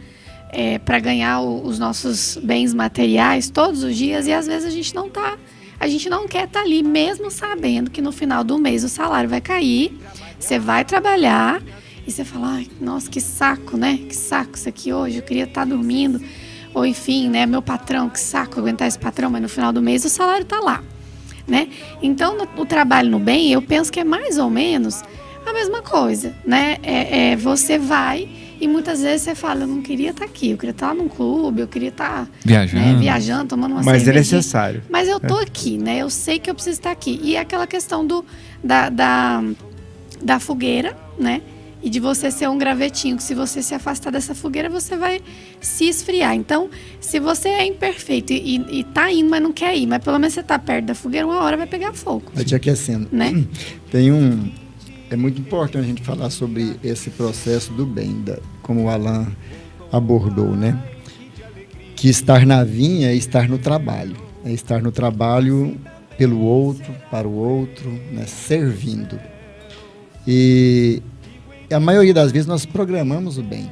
para ganhar os nossos bens materiais todos os dias e às vezes a gente não quer estar ali, mesmo sabendo que no final do mês o salário vai cair, você vai trabalhar e você fala, ai, nossa, que saco, né? Que saco isso aqui hoje, eu queria estar dormindo. Ou enfim, né, meu patrão, que saco aguentar esse patrão, mas no final do mês o salário está lá. Né? Então, o trabalho no bem, eu penso que é mais ou menos a mesma coisa, né? Você vai e muitas vezes você fala, eu não queria estar aqui, eu queria estar lá num clube, eu queria estar viajando, tomando uma cerveja. Mas é necessário. Mas eu tô aqui, né? Eu sei que eu preciso estar aqui. E aquela questão da fogueira, né? E de você ser um gravetinho, que se você se afastar dessa fogueira, você vai se esfriar. Então, se você é imperfeito e tá indo, mas não quer ir, mas pelo menos você tá perto da fogueira, uma hora vai pegar fogo. Vai te aquecendo. Né? É muito importante a gente falar sobre esse processo do bem, como o Alan abordou, né? Que estar na vinha é estar no trabalho. É estar no trabalho pelo outro, para o outro, né? Servindo. E a maioria das vezes nós programamos o bem.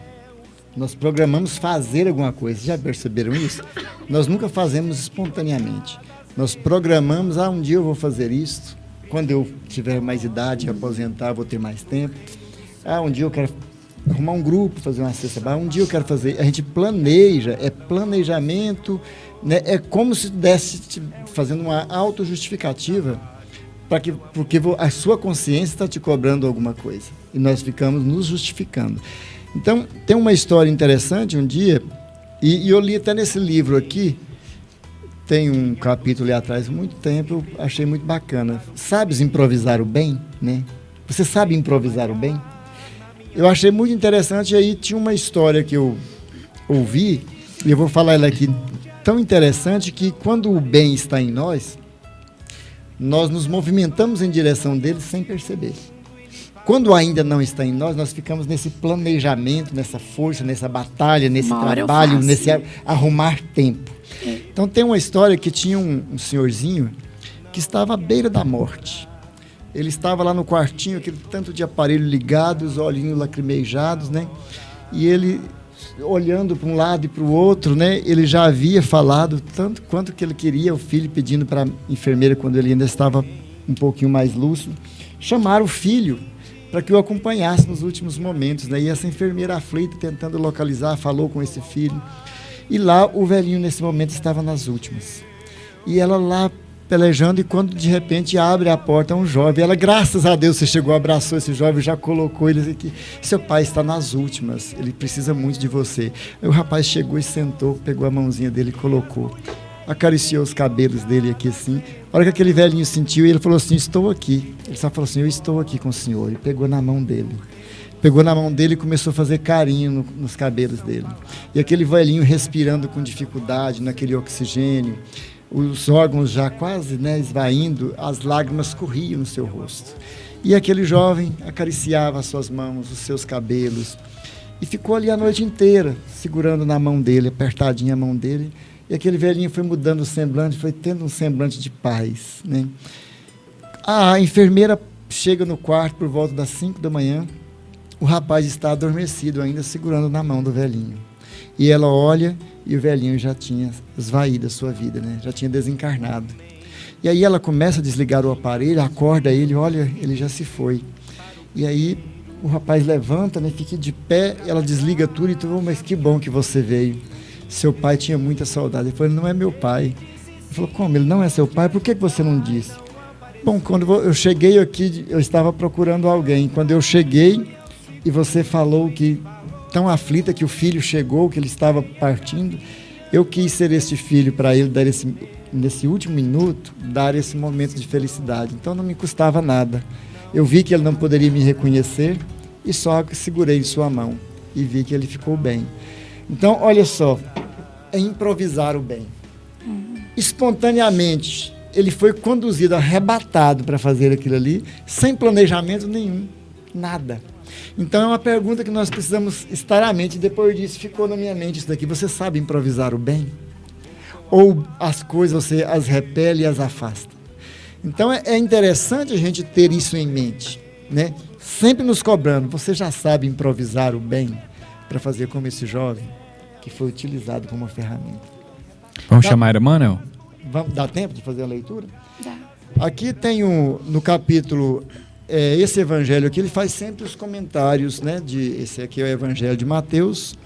Nós programamos fazer alguma coisa. Já perceberam isso? Nós nunca fazemos espontaneamente. Nós programamos, um dia eu vou fazer isso. Quando eu tiver mais idade, aposentar, vou ter mais tempo. Um dia eu quero arrumar um grupo, fazer uma cesta básica. Um dia eu quero fazer... A gente planeja, é planejamento, né? É como se estivesse fazendo uma autojustificativa porque a sua consciência está te cobrando alguma coisa. E nós ficamos nos justificando. Então, tem uma história interessante um dia, e eu li até nesse livro aqui, tem um capítulo ali atrás, há muito tempo, eu achei muito bacana. Sabes improvisar o bem? Né? Você sabe improvisar o bem? Eu achei muito interessante, e aí tinha uma história que eu ouvi, e eu vou falar ela aqui, tão interessante que quando o bem está em nós nos movimentamos em direção dele sem perceber. Quando ainda não está em nós, nós ficamos nesse planejamento, nessa força, nessa batalha, nesse trabalho, nesse arrumar tempo. Então tem uma história que tinha um senhorzinho que estava à beira da morte. Ele estava lá no quartinho, aquele tanto de aparelho ligado, os olhinhos lacrimejados, né? E ele, olhando para um lado e para o outro, né? Ele já havia falado tanto quanto que ele queria, o filho pedindo para a enfermeira, quando ele ainda estava um pouquinho mais lúcido, chamar o filho para que o acompanhasse nos últimos momentos, né? E essa enfermeira aflita, tentando localizar, falou com esse filho. E lá o velhinho, nesse momento, estava nas últimas. E ela lá, pelejando, e quando de repente abre a porta um jovem, ela, graças a Deus, você chegou, abraçou esse jovem, já colocou ele aqui, seu pai está nas últimas, ele precisa muito de você. Aí o rapaz chegou e sentou, pegou a mãozinha dele e colocou, acariciou os cabelos dele aqui assim. A hora que aquele velhinho sentiu, ele falou assim, estou aqui. Ele só falou assim, eu estou aqui com o senhor. E pegou na mão dele. Pegou na mão dele e começou a fazer carinho nos cabelos dele. E aquele velhinho respirando com dificuldade, naquele oxigênio, os órgãos já quase, né, esvaindo, as lágrimas corriam no seu rosto. E aquele jovem acariciava as suas mãos, os seus cabelos, e ficou ali a noite inteira, segurando na mão dele, apertadinha a mão dele. E aquele velhinho foi mudando o semblante, foi tendo um semblante de paz, né? A enfermeira chega no quarto por volta das 5 da manhã, o rapaz está adormecido ainda, segurando na mão do velhinho. E ela olha, e o velhinho já tinha esvaído a sua vida, né? Já tinha desencarnado. E aí ela começa a desligar o aparelho, acorda ele, olha, ele já se foi. E aí o rapaz levanta, né? Fica de pé, ela desliga tudo e tudo, mas que bom que você veio. Seu pai tinha muita saudade. Ele falou, não é meu pai. Ele falou, como? Ele não é seu pai? Por que você não disse? Bom, quando eu cheguei aqui, eu estava procurando alguém. Quando eu cheguei e você falou que, tão aflita, que o filho chegou, que ele estava partindo, eu quis ser esse filho para ele, dar nesse último minuto, dar esse momento de felicidade. Então não me custava nada. Eu vi que ele não poderia me reconhecer e só segurei em sua mão e vi que ele ficou bem. Então, olha só, é improvisar o bem. Espontaneamente, ele foi conduzido, arrebatado para fazer aquilo ali, sem planejamento nenhum, nada. Então, é uma pergunta que nós precisamos estar à mente, e depois disso ficou na minha mente isso daqui. Você sabe improvisar o bem? Ou as coisas você as repele e as afasta? Então, é interessante a gente ter isso em mente, né? Sempre nos cobrando, você já sabe improvisar o bem? Para fazer como esse jovem, que foi utilizado como uma ferramenta. Vamos chamar a Emmanuel? Dá tempo de fazer a leitura? Dá. Aqui tem no capítulo, esse evangelho aqui, ele faz sempre os comentários, né? Esse aqui é o evangelho de Mateus.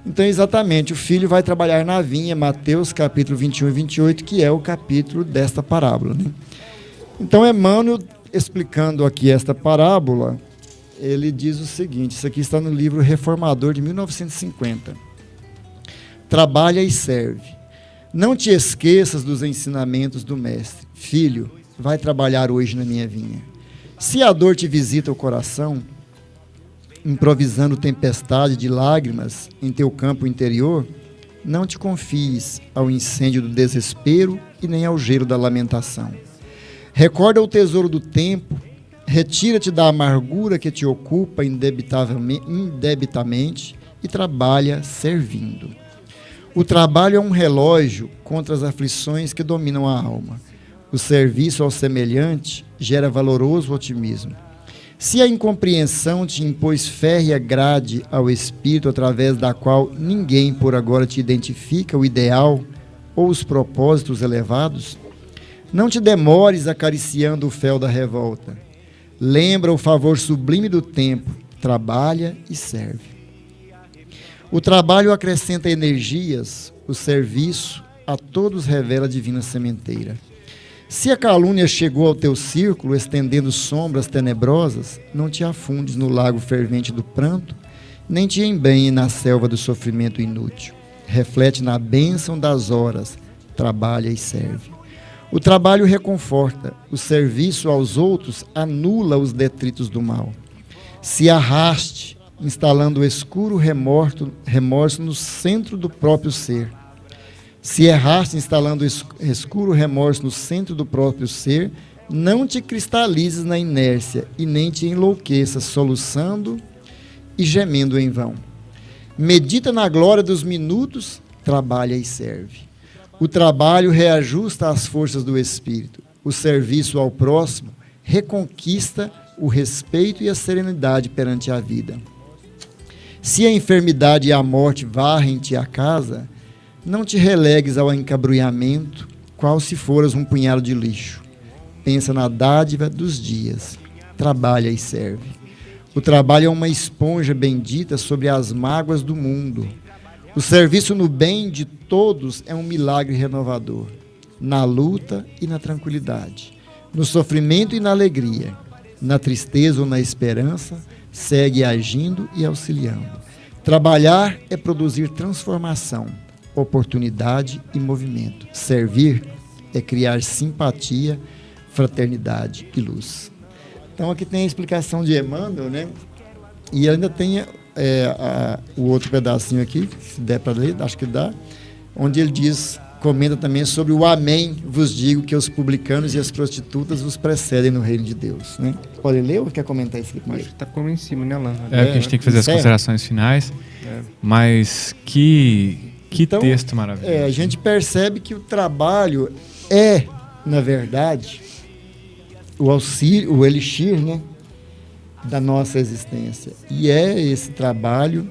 Então, exatamente, o filho vai trabalhar na vinha, Mateus capítulo 21 e 28, que é o capítulo desta parábola, né? Então, Emmanuel, explicando aqui esta parábola, ele diz o seguinte, isso aqui está no livro Reformador de 1950. Trabalha e serve. Não te esqueças dos ensinamentos do mestre. Filho, vai trabalhar hoje na minha vinha. Se a dor te visita o coração, improvisando tempestade de lágrimas em teu campo interior, não te confies ao incêndio do desespero e nem ao gelo da lamentação. Recorda o tesouro do tempo, retira-te da amargura que te ocupa indebitamente e trabalha servindo. O trabalho é um relógio contra as aflições que dominam a alma. O serviço ao semelhante gera valoroso otimismo. Se a incompreensão te impôs férrea grade ao espírito através da qual ninguém por agora te identifica o ideal ou os propósitos elevados, não te demores acariciando o fel da revolta. Lembra o favor sublime do tempo, trabalha e serve. O trabalho acrescenta energias, o serviço a todos revela a divina sementeira. Se a calúnia chegou ao teu círculo, estendendo sombras tenebrosas, não te afundes no lago fervente do pranto, nem te embenhe na selva do sofrimento inútil. Reflete na bênção das horas, trabalha e serve. O trabalho reconforta, o serviço aos outros anula os detritos do mal. Se arraste, instalando o escuro remorso no centro do próprio ser. Se erraste instalando o escuro remorso no centro do próprio ser, não te cristalizes na inércia e nem te enlouqueças soluçando e gemendo em vão. Medita na glória dos minutos, trabalha e serve. O trabalho reajusta as forças do espírito. O serviço ao próximo reconquista o respeito e a serenidade perante a vida. Se a enfermidade e a morte varrem-te a casa, não te relegues ao encabrunhamento, qual se foras um punhado de lixo. Pensa na dádiva dos dias. Trabalha e serve. O trabalho é uma esponja bendita sobre as mágoas do mundo. O serviço no bem de todos é um milagre renovador. na luta e na tranquilidade, no sofrimento e na alegria, na tristeza ou na esperança, segue agindo e auxiliando. Trabalhar é produzir transformação, oportunidade e movimento. Servir é criar simpatia, fraternidade e luz. Então aqui tem a explicação de Emmanuel, né? E ainda tem o outro pedacinho aqui, se der para ler, acho que dá, onde ele diz, comenta também sobre o amém, vos digo que os publicanos e as prostitutas vos precedem no reino de Deus. Né? Pode ler ou quer comentar isso aqui? Acho que está como em cima, né, Alan? Que a gente tem que fazer as considerações finais, mas então, texto maravilhoso. A gente percebe que o trabalho é, na verdade, o auxílio, o elixir, né, da nossa existência. E é esse trabalho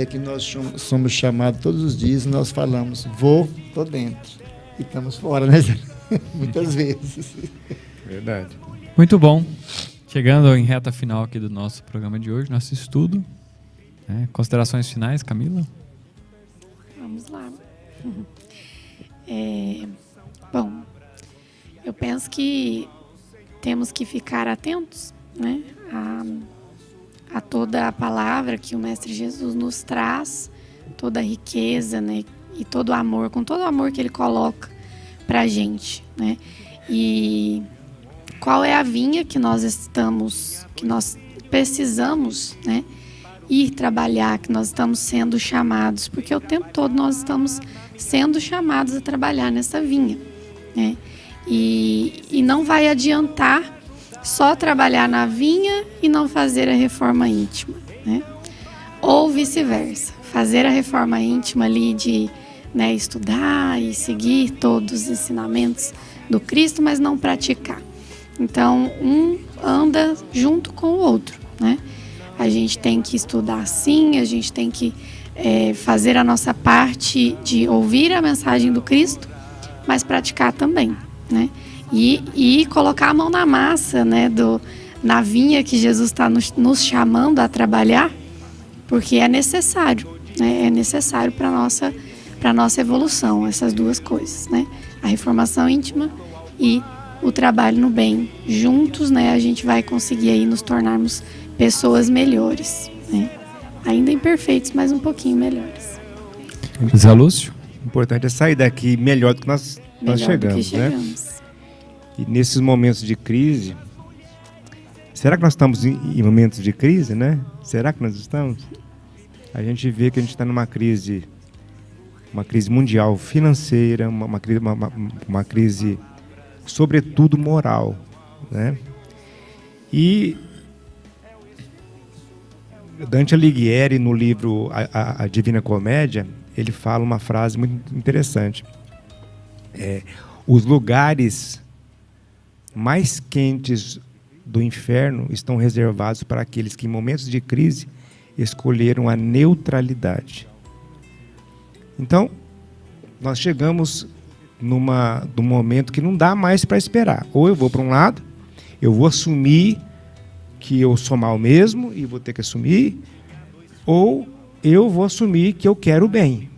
que nós somos chamados todos os dias, nós falamos, estou dentro. E estamos fora, né? Muitas vezes. Verdade. Muito bom. Chegando em reta final aqui do nosso programa de hoje, nosso estudo. Considerações finais, Camila? Vamos lá. Bom, eu penso que temos que ficar atentos, né, a toda a palavra que o Mestre Jesus nos traz, toda a riqueza, né, e todo o amor, com todo o amor que ele coloca para a gente, né? E qual é a vinha que nós precisamos, né, ir trabalhar, que nós estamos sendo chamados, porque o tempo todo nós estamos sendo chamados a trabalhar nessa vinha, né? E não vai adiantar só trabalhar na vinha e não fazer a reforma íntima, né? Ou vice-versa, fazer a reforma íntima ali de, né, estudar e seguir todos os ensinamentos do Cristo, mas não praticar. Então, um anda junto com o outro, né? A gente tem que estudar sim, a gente tem que fazer a nossa parte de ouvir a mensagem do Cristo, mas praticar também, né? E colocar a mão na massa, né, na vinha que Jesus está nos chamando a trabalhar, porque é necessário, né? É necessário para a nossa evolução, essas duas coisas, né? A reformação íntima e o trabalho no bem. Juntos, né, a gente vai conseguir aí nos tornarmos pessoas melhores, né? Ainda imperfeitos, mas um pouquinho melhores. Zé Lúcio? O importante é sair daqui melhor do que nós chegamos, né? E nesses momentos de crise, será que nós estamos em momentos de crise, né? Será que nós estamos? A gente vê que a gente está numa crise mundial financeira, uma crise sobretudo moral, né? E Dante Alighieri, no livro A Divina Comédia, ele fala uma frase muito interessante. Os lugares mais quentes do inferno estão reservados para aqueles que, em momentos de crise, escolheram a neutralidade. Então, nós chegamos num momento que não dá mais para esperar. Ou eu vou para um lado, eu vou assumir que eu sou mal mesmo e vou ter que assumir, ou eu vou assumir que eu quero o bem.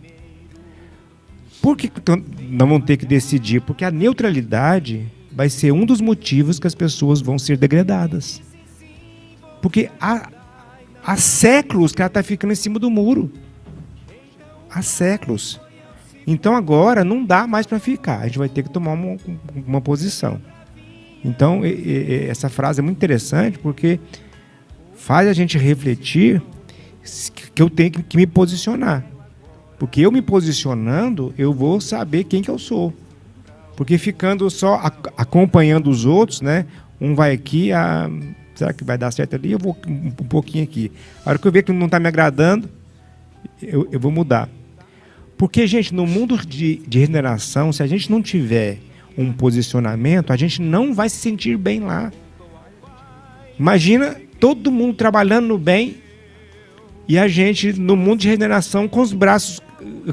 Por que nós vamos ter que decidir? Porque a neutralidade vai ser um dos motivos que as pessoas vão ser degradadas. Porque há séculos que ela está ficando em cima do muro. Há séculos. Então agora não dá mais para ficar. A gente vai ter que tomar uma posição. Então essa frase é muito interessante porque faz a gente refletir que eu tenho que me posicionar. Porque eu me posicionando, eu vou saber quem que eu sou. Porque ficando só acompanhando os outros, né? Um vai aqui, será que vai dar certo ali? Eu vou um pouquinho aqui. A hora que eu ver que não está me agradando, eu vou mudar. Porque, gente, no mundo de regeneração, se a gente não tiver um posicionamento, a gente não vai se sentir bem lá. Imagina todo mundo trabalhando no bem e a gente, no mundo de regeneração, com os braços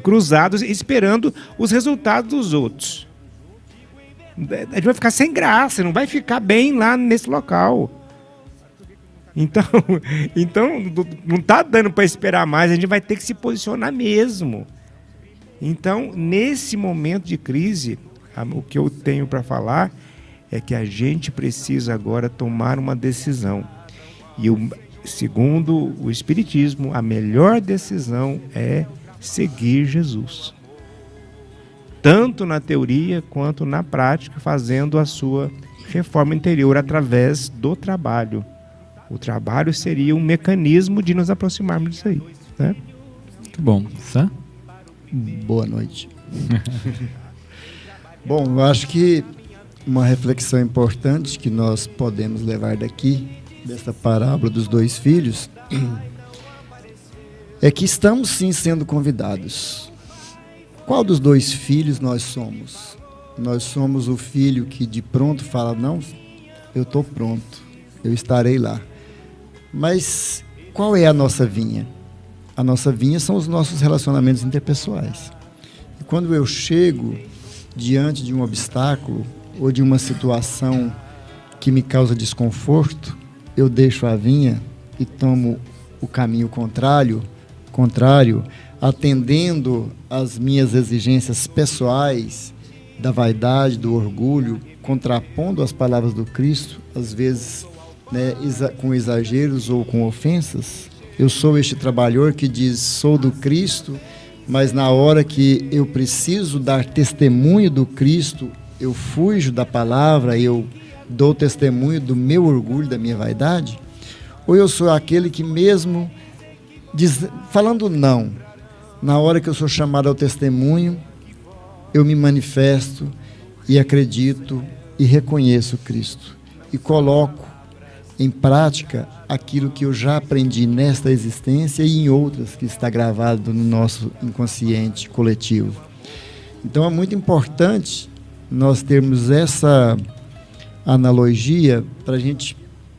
cruzados, esperando os resultados dos outros. A gente vai ficar sem graça, não vai ficar bem lá nesse local. Então não está dando para esperar mais, a gente vai ter que se posicionar mesmo. Então, nesse momento de crise, O que eu tenho para falar é que a gente precisa agora tomar uma decisão. E segundo o Espiritismo, a melhor decisão é seguir Jesus. Tanto na teoria quanto na prática, fazendo a sua reforma interior através do trabalho. O trabalho seria um mecanismo de nos aproximarmos disso aí, né? Muito bom. Sam? Boa noite. Bom, eu acho que uma reflexão importante que nós podemos levar daqui, dessa parábola dos 2 filhos, é que estamos sim sendo convidados. Qual dos 2 filhos nós somos? Nós somos o filho que de pronto fala, não, eu estou pronto, eu estarei lá. Mas qual é a nossa vinha? A nossa vinha são os nossos relacionamentos interpessoais. E quando eu chego diante de um obstáculo ou de uma situação que me causa desconforto, eu deixo a vinha e tomo o caminho contrário, atendendo às minhas exigências pessoais, da vaidade, do orgulho, contrapondo as palavras do Cristo, às vezes, né, com exageros ou com ofensas. Eu sou este trabalhador que diz, sou do Cristo, mas na hora que eu preciso dar testemunho do Cristo, eu fujo da palavra, eu dou testemunho do meu orgulho, da minha vaidade? Ou eu sou aquele que mesmo, falando não, na hora que eu sou chamado ao testemunho, eu me manifesto e acredito e reconheço Cristo e coloco em prática aquilo que eu já aprendi nesta existência e em outras que está gravado no nosso inconsciente coletivo. Então é muito importante nós termos essa analogia para a gente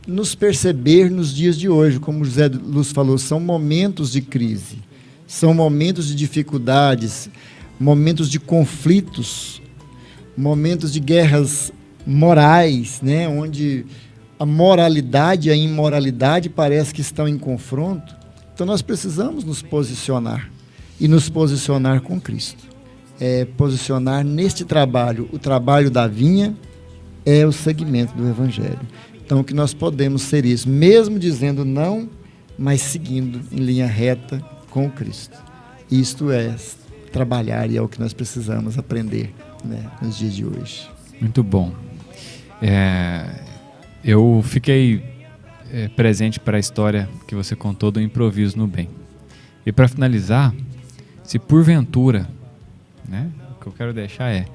nos perceber nos dias de hoje. Como José Luz falou, são momentos de crise, são momentos de dificuldades, momentos de conflitos, momentos de guerras morais, né? Onde a moralidade e a imoralidade parece que estão em confronto. Então nós precisamos nos posicionar e nos posicionar com Cristo. Posicionar neste trabalho, o trabalho da vinha é o segmento do Evangelho. Então que nós podemos ser isso, mesmo dizendo não, mas seguindo em linha reta com Cristo. Isto é trabalhar e é o que nós precisamos aprender, né, nos dias de hoje. Muito bom. Eu fiquei presente para a história que você contou do improviso no bem. E para finalizar, se porventura, né, o que eu quero deixar é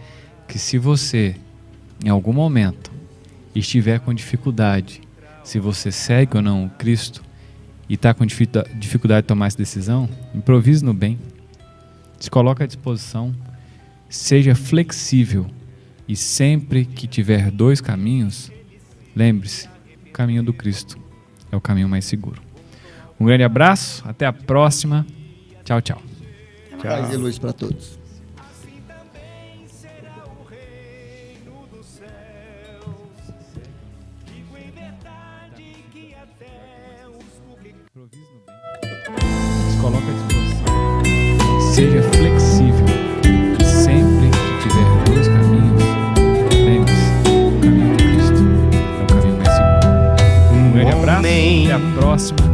que se você, em algum momento, estiver com dificuldade, se você segue ou não o Cristo e está com dificuldade de tomar essa decisão, improvise no bem, se coloque à disposição, seja flexível e sempre que tiver 2 caminhos, lembre-se, o caminho do Cristo é o caminho mais seguro. Um grande abraço, até a próxima. Tchau, tchau. Paz e luz para todos. Se coloque à disposição, seja flexível e sempre que tiver 2 caminhos, lembre-se, o caminho do Cristo é o caminho mais seguro. Um grande abraço, até a próxima.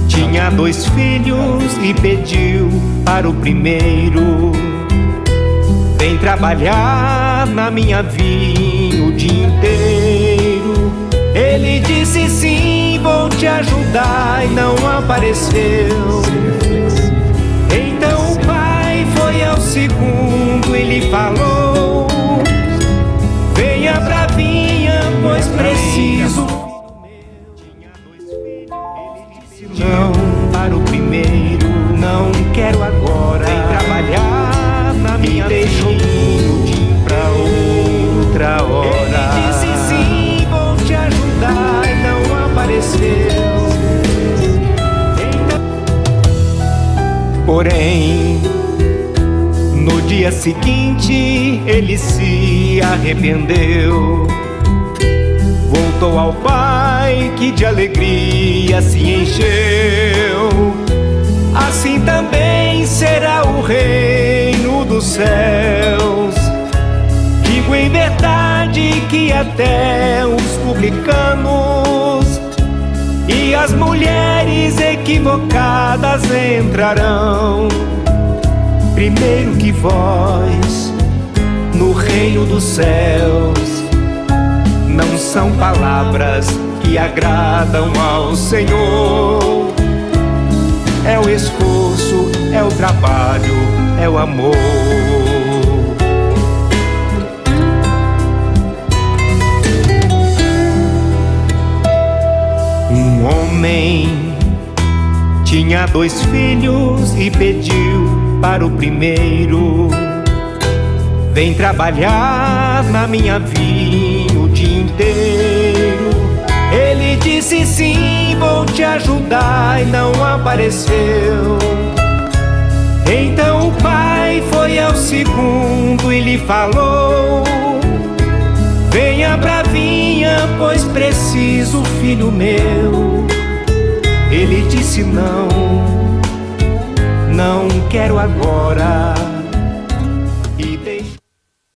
Tinha 2 filhos e pediu para o primeiro: vem trabalhar na minha vinha o dia inteiro. Ele disse sim, vou te ajudar, e não apareceu. Então o pai foi ao segundo e lhe falou: venha pra vinha, pois preciso. Não, para o primeiro, não quero agora. Vem trabalhar na minha vinha pra outra hora. Ele disse sim, vou te ajudar, e não apareceu. Então... Porém, no dia seguinte, ele se arrependeu. Voltou ao Pai, que de alegria se encheu. Assim também será o reino dos céus, que que até os publicanos e as mulheres equivocadas entrarão. Primeiro que vós, no reino dos céus, não são palavras que agradam ao Senhor. É o esforço, é o trabalho, é o amor. Um homem tinha 2 filhos e pediu para o primeiro: vem trabalhar na minha vinha o dia inteiro. Ele disse sim, vou te ajudar, e não apareceu. Então o pai foi ao segundo e lhe falou: venha pra vinha, pois preciso, filho meu. Ele disse não, não quero agora.